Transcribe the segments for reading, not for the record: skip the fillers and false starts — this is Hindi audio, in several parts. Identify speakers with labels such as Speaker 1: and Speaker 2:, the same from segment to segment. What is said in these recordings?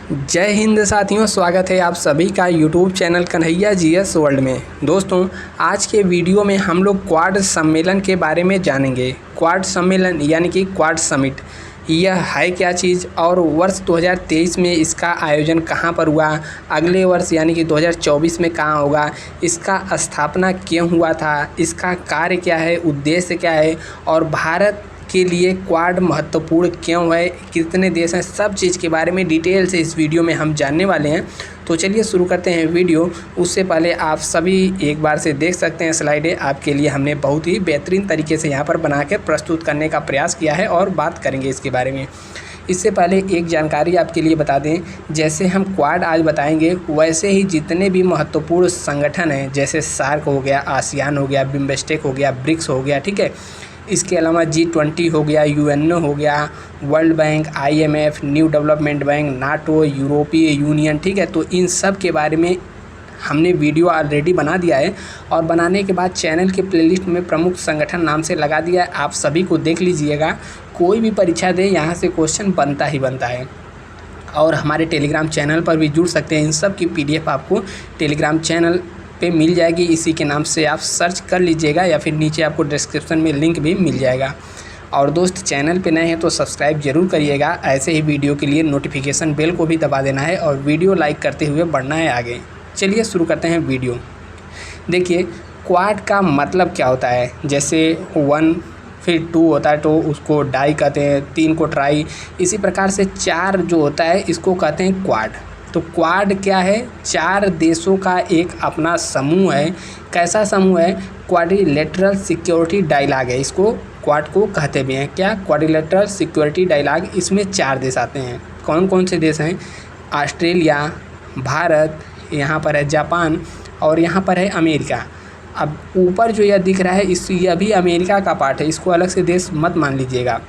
Speaker 1: जय हिंद साथियों, स्वागत है आप सभी का YouTube channel Kanhaiya GS world में। दोस्तों, आज के वीडियो में हम लोग क्वाड सम्मेलन के बारे में जानेंगे। क्वाड सम्मेलन यानी कि क्वाड समिट, यह है क्या चीज़ और वर्ष 2023 में इसका आयोजन कहां पर हुआ, अगले वर्ष यानी कि 2024 में कहां होगा, इसका स्थापना क्यों हुआ था, इसका कार्य क्या है, उद्देश्य क्या है और भारत के लिए क्वाड महत्वपूर्ण क्यों है, कितने देश हैं, सब चीज़ के बारे में डिटेल से इस वीडियो में हम जानने वाले हैं। तो चलिए शुरू करते हैं वीडियो। उससे पहले आप सभी एक बार से देख सकते हैं स्लाइडें, आपके लिए हमने बहुत ही बेहतरीन तरीके से यहाँ पर बना के प्रस्तुत करने का प्रयास किया है और बात करेंगे इसके बारे में। इससे पहले एक जानकारी आपके लिए बता दें, जैसे हम क्वाड आज बताएंगे वैसे ही जितने भी महत्वपूर्ण संगठन हैं, जैसे सार्क हो गया, आसियान हो गया, बिम्स्टेक हो गया, ब्रिक्स हो गया, ठीक है, इसके अलावा G20 हो गया, यूएनओ हो गया, world bank, IMF, new development bank, NATO, यूरोपीय यूनियन, ठीक है। तो इन सब के बारे में हमने वीडियो ऑलरेडी बना दिया है और बनाने के बाद चैनल के प्लेलिस्ट में प्रमुख संगठन नाम से लगा दिया है। आप सभी को देख लीजिएगा, कोई भी परीक्षा दे यहाँ से क्वेश्चन बनता ही बनता है। और हमारे टेलीग्राम चैनल पर भी जुड़ सकते हैं। इन सब की PDF आपको टेलीग्राम चैनल पे मिल जाएगी, इसी के नाम से आप सर्च कर लीजिएगा या फिर नीचे आपको डिस्क्रिप्शन में लिंक भी मिल जाएगा। और दोस्त, चैनल पे नए हैं तो सब्सक्राइब जरूर करिएगा। ऐसे ही वीडियो के लिए नोटिफिकेशन बेल को भी दबा देना है और वीडियो लाइक करते हुए बढ़ना है आगे। चलिए शुरू करते हैं वीडियो। देखिए, क्वाड का मतलब क्या होता है। जैसे 1 फिर 2 होता है तो उसको डाई कहते हैं, 3 को ट्राई, इसी प्रकार से 4 जो होता है इसको कहते हैं क्वाड। तो क्वाड क्या है? 4 देशों का एक अपना समूह है। कैसा समूह है? क्वाड्रिलेटरल सिक्योरिटी डायलॉग है, इसको क्वाड को कहते भी हैं। क्या? Quadrilateral security dialogue. इसमें 4 देश आते हैं। कौन कौन से देश हैं? ऑस्ट्रेलिया, भारत, यहाँ पर है जापान और यहाँ पर है अमेरिका। अब ऊपर जो यह दिख रहा है यह भी अमेरिका का पार्ट है, इसको अलग से देश मत मान लीजिएगा।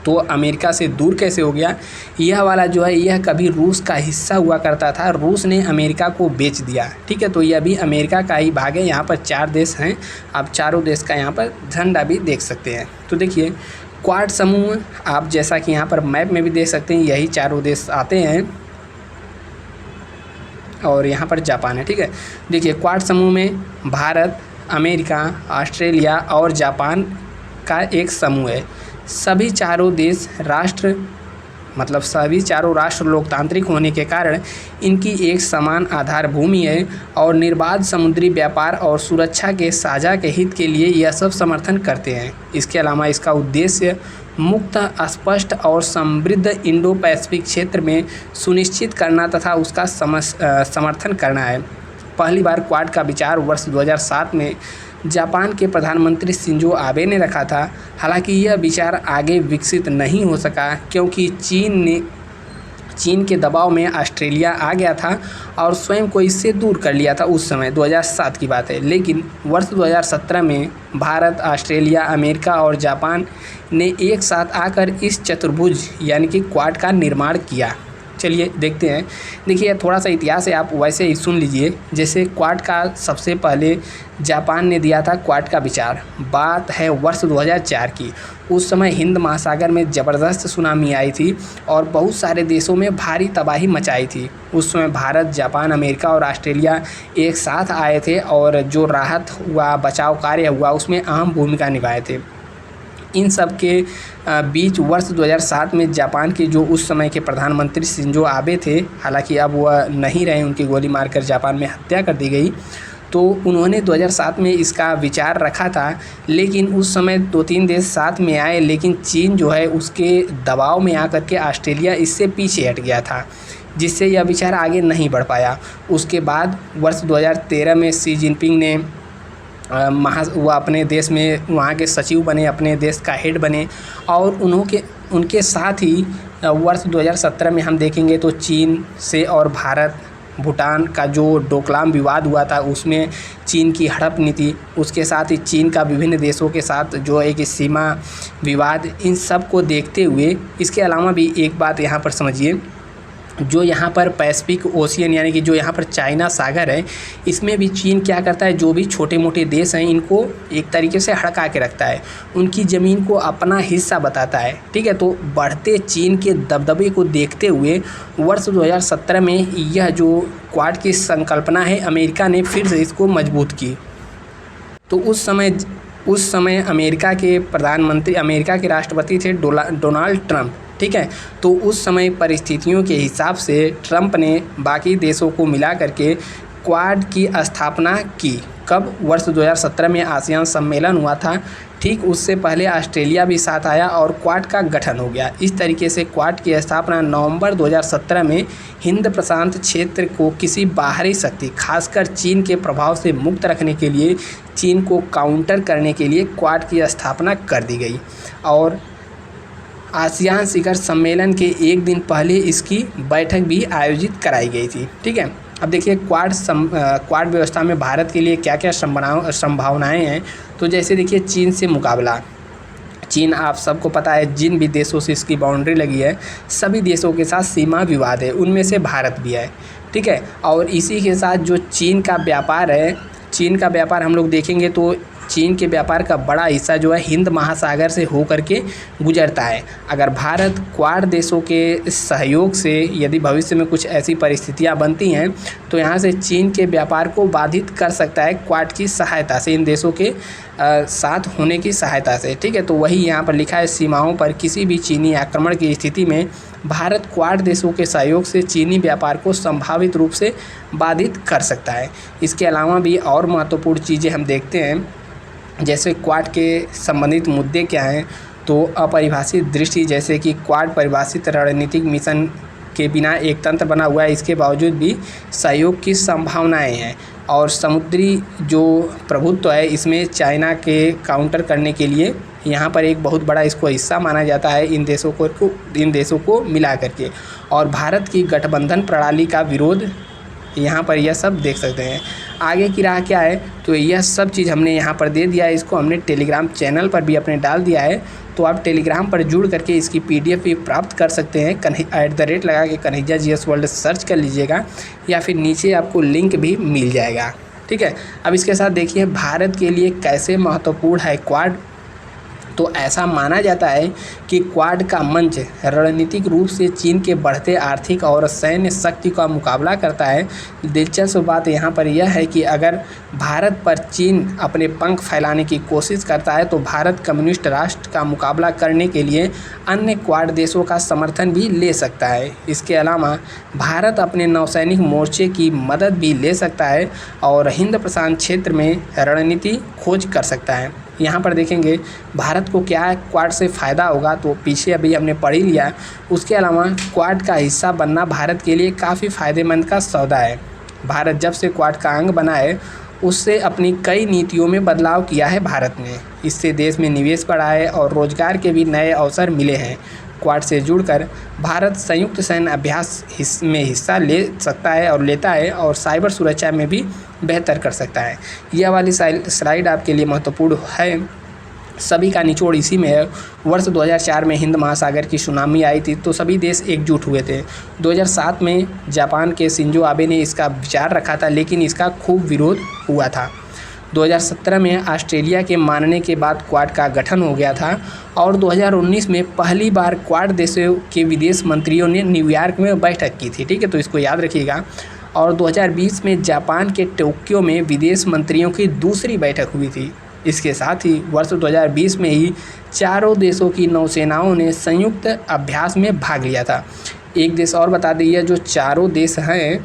Speaker 1: तो अमेरिका से दूर कैसे हो गया? यह वाला जो है यह कभी रूस का हिस्सा हुआ करता था, रूस ने अमेरिका को बेच दिया, ठीक है। तो यह भी अमेरिका का ही भाग है। यहाँ पर 4 देश हैं, आप चारों देश का यहाँ पर झंडा भी देख सकते हैं। तो देखिए, क्वाड समूह आप जैसा कि यहाँ पर मैप में भी देख सकते हैं, यही चारों देश आते हैं और यहाँ पर जापान है, ठीक है। देखिए, क्वाड समूह में भारत, अमेरिका, ऑस्ट्रेलिया और जापान का एक समूह है। सभी चारों राष्ट्र लोकतांत्रिक होने के कारण इनकी एक समान आधार भूमि है और निर्बाध समुद्री व्यापार और सुरक्षा के साझा के हित के लिए यह सब समर्थन करते हैं। इसके अलावा इसका उद्देश्य मुक्त, स्पष्ट और समृद्ध इंडो पैसिफिक क्षेत्र में सुनिश्चित करना तथा उसका समर्थन करना है। पहली बार क्वाड का विचार वर्ष 2007 में जापान के प्रधानमंत्री शिंजो आबे ने रखा था। हालांकि यह विचार आगे विकसित नहीं हो सका क्योंकि चीन के दबाव में ऑस्ट्रेलिया आ गया था और स्वयं को इससे दूर कर लिया था। उस समय 2007 की बात है। लेकिन वर्ष 2017 में भारत, ऑस्ट्रेलिया, अमेरिका और जापान ने एक साथ आकर इस चतुर्भुज यानी कि क्वाड का निर्माण किया। चलिए देखते हैं। देखिए, थोड़ा सा इतिहास है, आप वैसे ही सुन लीजिए। जैसे क्वाड का सबसे पहले जापान ने दिया था क्वाड का विचार। बात है वर्ष 2004 की। उस समय हिंद महासागर में ज़बरदस्त सुनामी आई थी और बहुत सारे देशों में भारी तबाही मचाई थी। उस समय भारत, जापान, अमेरिका और ऑस्ट्रेलिया एक साथ आए थे और जो राहत हुआ, बचाव कार्य हुआ, उसमें अहम भूमिका निभाए थे। इन सब के बीच वर्ष 2007 में जापान के जो उस समय के प्रधानमंत्री शिंजो आबे थे, हालांकि अब वह नहीं रहे, उनकी गोली मारकर जापान में हत्या कर दी गई। तो उन्होंने 2007 में इसका विचार रखा था, लेकिन उस समय 2-3 देश साथ में आए, लेकिन चीन जो है उसके दबाव में आकर के ऑस्ट्रेलिया इससे पीछे हट गया था, जिससे यह विचार आगे नहीं बढ़ पाया। उसके बाद वर्ष 2013 में शी जिनपिंग ने वह अपने देश में वहाँ के सचिव बने, अपने देश का हेड बने और उनके साथ ही वर्ष 2017 में हम देखेंगे तो चीन से और भारत, भूटान का जो डोकलाम विवाद हुआ था उसमें चीन की हड़प नीति, उसके साथ ही चीन का विभिन्न देशों के साथ जो एक सीमा विवाद, इन सब को देखते हुए इसके अलावा भी एक बात यहाँ पर समझिए, जो यहाँ पर पैसिफिक ओशियन यानी कि जो यहाँ पर चाइना सागर है, इसमें भी चीन क्या करता है, जो भी छोटे मोटे देश हैं इनको एक तरीके से हड़का के रखता है, उनकी ज़मीन को अपना हिस्सा बताता है। ठीक है, तो बढ़ते चीन के दबदबे को देखते हुए वर्ष 2017 में यह जो क्वाड की संकल्पना है, अमेरिका ने फिर से इसको मजबूत की। तो उस समय अमेरिका के प्रधानमंत्री, अमेरिका के राष्ट्रपति थे डोनाल्ड ट्रंप। ठीक है, तो उस समय परिस्थितियों के हिसाब से ट्रंप ने बाकी देशों को मिला करके क्वाड की स्थापना की। कब? वर्ष 2017 में आसियान सम्मेलन हुआ था। ठीक उससे पहले ऑस्ट्रेलिया भी साथ आया और क्वाड का गठन हो गया। इस तरीके से क्वाड की स्थापना नवंबर 2017 में हिंद प्रशांत क्षेत्र को किसी बाहरी शक्ति, खासकर चीन के प्रभाव से मुक्त रखने के लिए, चीन को काउंटर करने के लिए क्वाड की स्थापना कर दी गई। और आसियान शिखर सम्मेलन के एक दिन पहले इसकी बैठक भी आयोजित कराई गई थी। ठीक है, अब देखिए क्वाड व्यवस्था में भारत के लिए क्या क्या संभावनाएं हैं। तो जैसे देखिए चीन से मुकाबला, चीन आप सबको पता है जिन भी देशों से इसकी बाउंड्री लगी है, सभी देशों के साथ सीमा विवाद है, उनमें से भारत भी है। ठीक है, और इसी के साथ जो चीन का व्यापार है, चीन का व्यापार हम लोग देखेंगे तो चीन के व्यापार का बड़ा हिस्सा जो है हिंद महासागर से होकर के गुजरता है। अगर भारत क्वाड देशों के सहयोग से यदि भविष्य में कुछ ऐसी परिस्थितियां बनती हैं तो यहाँ से चीन के व्यापार को बाधित कर सकता है क्वाड की सहायता से, इन देशों के साथ होने की सहायता से। ठीक है, तो वही यहाँ पर लिखा है, सीमाओं पर किसी भी चीनी आक्रमण की स्थिति में भारत क्वाड देशों के सहयोग से चीनी व्यापार को संभावित रूप से बाधित कर सकता है। इसके अलावा भी और महत्वपूर्ण चीज़ें हम देखते हैं, जैसे क्वाड के संबंधित मुद्दे क्या हैं। तो अपरिभाषित दृष्टि, जैसे कि क्वाड परिभाषित रणनीतिक मिशन के बिना एक तंत्र बना हुआ है, इसके बावजूद भी सहयोग की संभावनाएं हैं। और समुद्री जो प्रभुत्व है, इसमें चाइना के काउंटर करने के लिए यहाँ पर एक बहुत बड़ा इसको हिस्सा माना जाता है इन देशों को मिला करके। और भारत की गठबंधन प्रणाली का विरोध, यहाँ पर यह सब देख सकते हैं। आगे की राह क्या है, तो यह सब चीज़ हमने यहाँ पर दे दिया है। इसको हमने टेलीग्राम चैनल पर भी अपने डाल दिया है, तो आप टेलीग्राम पर जुड़ करके इसकी PDF भी प्राप्त कर सकते हैं। @ लगा के कन्हैया GS वर्ल्ड सर्च कर लीजिएगा, या फिर नीचे आपको लिंक भी मिल जाएगा। ठीक है, अब इसके साथ देखिए भारत के लिए कैसे महत्वपूर्ण है क्वाड। तो ऐसा माना जाता है कि क्वाड का मंच रणनीतिक रूप से चीन के बढ़ते आर्थिक और सैन्य शक्ति का मुकाबला करता है। दिलचस्प बात यहाँ पर यह है कि अगर भारत पर चीन अपने पंख फैलाने की कोशिश करता है तो भारत कम्युनिस्ट राष्ट्र का मुकाबला करने के लिए अन्य क्वाड देशों का समर्थन भी ले सकता है। इसके अलावा भारत अपने नौसैनिक मोर्चे की मदद भी ले सकता है और हिंद प्रशांत क्षेत्र में रणनीति खोज कर सकता है। यहाँ पर देखेंगे भारत को क्या क्वाड से फ़ायदा होगा, तो पीछे अभी हमने पढ़ ही लिया। उसके अलावा क्वाड का हिस्सा बनना भारत के लिए काफ़ी फ़ायदेमंद का सौदा है। भारत जब से क्वाड का अंग बना है उससे अपनी कई नीतियों में बदलाव किया है भारत ने। इससे देश में निवेश बढ़ा है और रोजगार के भी नए अवसर मिले हैं। क्वाड से जुड़कर भारत संयुक्त सैन्य अभ्यास में हिस्सा ले सकता है और लेता है, और साइबर सुरक्षा में भी बेहतर कर सकता है। यह वाली स्लाइड आपके लिए महत्वपूर्ण है। सभी का निचोड़ इसी में है। वर्ष 2004 में हिंद महासागर की सुनामी आई थी तो सभी देश एकजुट हुए थे। 2007 में जापान के शिंजो आबे ने इसका विचार रखा था, लेकिन इसका खूब विरोध हुआ था। 2017 में ऑस्ट्रेलिया के मानने के बाद क्वाड का गठन हो गया था, और 2019 में पहली बार क्वाड देशों के विदेश मंत्रियों ने न्यूयॉर्क में बैठक की थी। ठीक है, तो इसको याद रखिएगा। और 2020 में जापान के टोक्यो में विदेश मंत्रियों की दूसरी बैठक हुई थी। इसके साथ ही वर्ष 2020 में ही चारों देशों की नौसेनाओं ने संयुक्त अभ्यास में भाग लिया था। एक देश और बता दीजिए, जो चारों देश हैं,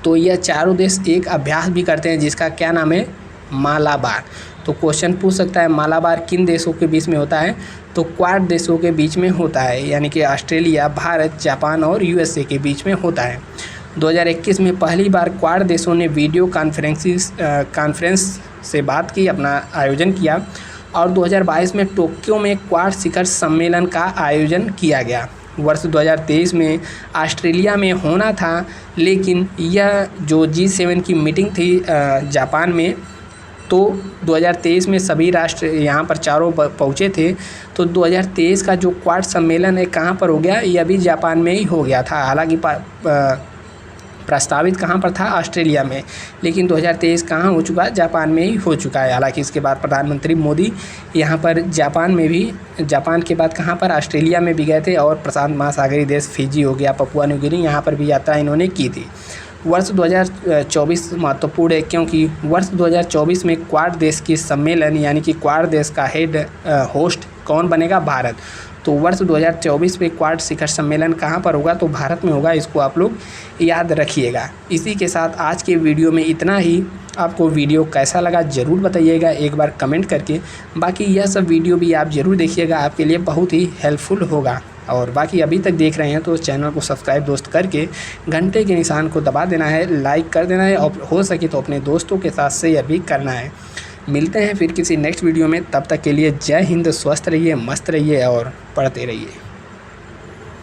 Speaker 1: तो यह चारों देश एक अभ्यास भी करते हैं जिसका क्या नाम है, मालाबार। तो क्वेश्चन पूछ सकता है मालाबार किन देशों के बीच में होता है, तो क्वाड देशों के बीच में होता है, यानी कि ऑस्ट्रेलिया, भारत, जापान और USA के बीच में होता है। 2021 में पहली बार क्वाड देशों ने वीडियो कॉन्फ्रेंस से बात की, अपना आयोजन किया, और 2022 में टोक्यो में क्वाड शिखर सम्मेलन का आयोजन किया गया। वर्ष 2023 में ऑस्ट्रेलिया में होना था, लेकिन यह जो G7 की मीटिंग थी जापान में, तो 2023 में सभी राष्ट्र यहाँ पर चारों पहुँचे थे। तो 2023 का जो क्वाड सम्मेलन है कहाँ पर हो गया, ये अभी जापान में ही हो गया था। हालांकि प्रस्तावित कहाँ पर था, ऑस्ट्रेलिया में, लेकिन 2023 कहाँ हो चुका है, जापान में ही हो चुका है। हालांकि इसके बाद प्रधानमंत्री मोदी यहाँ पर जापान के बाद कहाँ पर, ऑस्ट्रेलिया में भी गए थे, और प्रशांत महासागरीय देश फिजी हो गया, पपुआ न्यू गिनी, यहाँ पर भी यात्रा इन्होंने की थी। वर्ष 2024 महत्वपूर्ण है क्योंकि वर्ष 2024 में क्वाड देश की सम्मेलन यानी कि क्वाड देश का होस्ट कौन बनेगा, भारत। तो वर्ष 2024 में क्वाड शिखर सम्मेलन कहाँ पर होगा, तो भारत में होगा। इसको आप लोग याद रखिएगा। इसी के साथ आज के वीडियो में इतना ही। आपको वीडियो कैसा लगा ज़रूर बताइएगा एक बार कमेंट करके। बाकी यह सब वीडियो भी आप ज़रूर देखिएगा, आपके लिए बहुत ही हेल्पफुल होगा। और बाकी अभी तक देख रहे हैं तो चैनल को सब्सक्राइब दोस्त करके घंटे के निशान को दबा देना है, लाइक कर देना है, और हो सके तो अपने दोस्तों के साथ शेयर भी करना है। मिलते हैं फिर किसी नेक्स्ट वीडियो में, तब तक के लिए जय हिंद, स्वस्थ रहिए, मस्त रहिए और पढ़ते रहिए।